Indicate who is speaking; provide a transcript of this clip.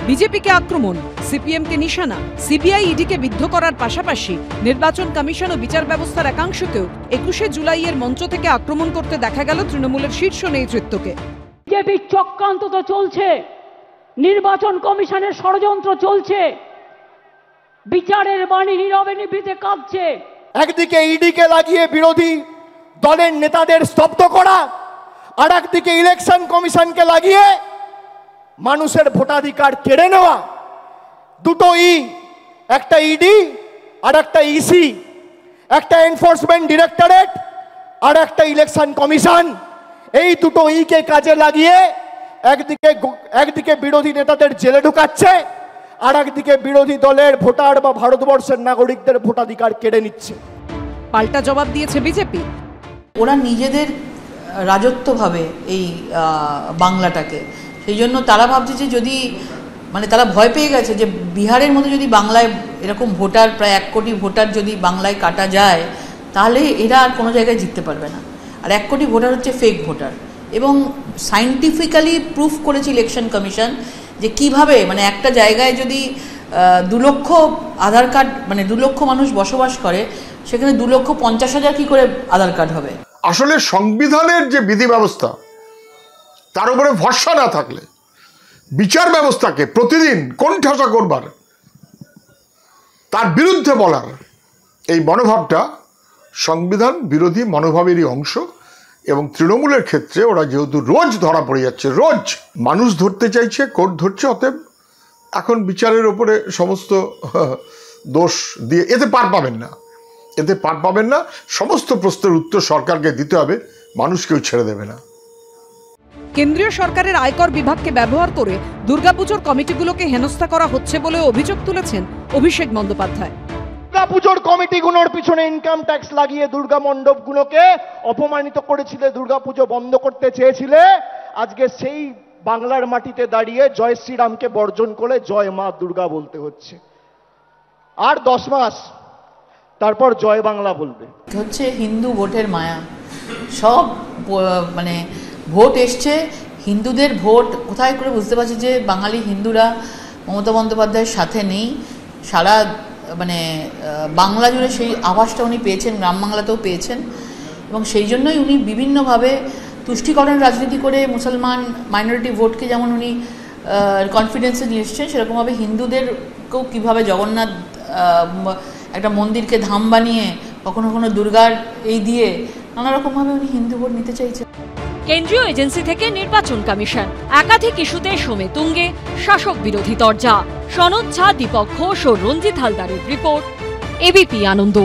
Speaker 1: বিজেপিকে আক্রমণ, সিপিএমকে নিশানা, সিবিআই ইডিকে বিদ্ধ করার পাশাপাশি নির্বাচন কমিশন ও বিচার ব্যবস্থার একাংশকেও 21শে জুলাইয়ের মঞ্চ থেকে আক্রমণ করতে দেখা গেল তৃণমূলের শীর্ষ নেতৃত্বকে।
Speaker 2: বিজেপির চক্রান্ত তো চলছে, নির্বাচন কমিশনের ষড়যন্ত্র চলছে, বিচারের বাণী নীরবে নিভৃতে কাঁপছে।
Speaker 3: একদিকে ইডিকে লাগিয়ে বিরোধী দলের নেতাদের স্তব্ধ করা, আর একদিকে ইলেকশন কমিশনকে লাগিয়ে মানুষের ভোটাধিকার কেড়ে নেওয়া। দুটো একটা ইডি আর একটা ইসি, একটা এনফোর্সমেন্ট ডিরেক্টরেট আর একটা ইলেকশন কমিশন, এই দুটো কে কাজে লাগিয়ে একদিকে বিরোধী নেতাদের জেলে ঢুকাচ্ছে, আর একদিকে বিরোধী দলের ভোটার বা ভারতবর্ষের নাগরিকদের ভোটাধিকার কেড়ে নিচ্ছে।
Speaker 1: পাল্টা জবাব দিয়েছে বিজেপি।
Speaker 4: ওরা নিজেদের রাজত্ব ভাবে এই বাংলাটাকে, সেই জন্য তারা ভাবছে যে যদি তারা ভয় পেয়ে গেছে যে বিহারের মধ্যে যদি বাংলায় এরকম ভোটার প্রায় 1 কোটি ভোটার যদি বাংলায় কাটা যায়, তাহলে এরা আর কোনো জায়গায় জিততে পারবে না। আর 1 কোটি ভোটার হচ্ছে ফেক ভোটার, এবং সায়েন্টিফিক্যালি প্রুফ করেছে ইলেকশন কমিশন যে কিভাবে একটা জায়গায় যদি 2 লক্ষ আধার কার্ড 2 লক্ষ মানুষ বসবাস করে, সেখানে 2,50,000 কি করে আধার কার্ড হবে।
Speaker 5: আসলে সংবিধানের যে বিধি ব্যবস্থা তার উপরে ভরসা না থাকলে বিচার ব্যবস্থাকে প্রতিদিন কোণঠাসা করবার, তার বিরুদ্ধে বলার এই মনোভাবটা সংবিধান বিরোধী মনোভাবেরই অংশ। এবং তৃণমূলের ক্ষেত্রে ওরা যেহেতু রোজ ধরা পড়ে যাচ্ছে, রোজ মানুষ ধরতে চাইছে, কোর্ট ধরছে, অতএব এখন বিচারের ওপরে সমস্ত দোষ দিয়ে এতে পার পাবেন না। সমস্ত প্রশ্নের উত্তর সরকারকে দিতে হবে, মানুষ কেউ ছেড়ে দেবে না।
Speaker 1: কেন্দ্রীয় সরকারের আয়কর বিভাগকে ব্যবহার করে দুর্গাপুজোর কমিটিগুলোকে হেনস্থা করা হচ্ছে বলে অভিযোগ তুলেছেন অভিষেক বন্দ্যোপাধ্যায়।
Speaker 3: দুর্গাপুজোর কমিটিগুলোর পিছনে ইনকাম ট্যাক্স লাগিয়ে দুর্গা মণ্ডপগুলোকে অপমানিত করেছিলে, দুর্গাপুজো বন্ধ করতে চেয়েছিলে। আজকে সেই বাংলার মাটিতে দাঁড়িয়ে জয় শ্রীরামকে বর্জন করে জয় মা দুর্গা বলতে হচ্ছে। আর 10 মাস তারপর জয় বাংলা বলবে।
Speaker 4: হচ্ছে হিন্দু ভোটের মায়া। সব ভোট এসছে, হিন্দুদের ভোট কোথায় করে বুঝতে পারছি যে বাঙালি হিন্দুরা মমতা বন্দ্যোপাধ্যায়ের সাথে নেই। সারা বাংলা জুড়ে সেই আভাসটা উনি পেয়েছেন, গ্রাম বাংলাতেও পেয়েছেন, এবং সেই জন্যই উনি বিভিন্নভাবে তুষ্টিকরণ রাজনীতি করে মুসলমান মাইনরিটি ভোটকে যেমন উনি কনফিডেন্সে নিয়ে এসছেন, সেরকমভাবে হিন্দুদেরকেও কীভাবে জগন্নাথ একটা মন্দিরকে ধাম বানিয়ে কখনো কখনো দুর্গার এই দিয়ে নানা রকমভাবে উনি হিন্দু ভোট নিতে চাইছেন।
Speaker 6: কেন্দ্রীয় এজেন্সি থেকে নির্বাচন কমিশন, একাধিক ইস্যুতে সোমে তুঙ্গে শাসক বিরোধী তরজা। সনদ ঝা, দীপক ঘোষ ও রঞ্জিত হালদারের রিপোর্ট, এবিপি আনন্দ।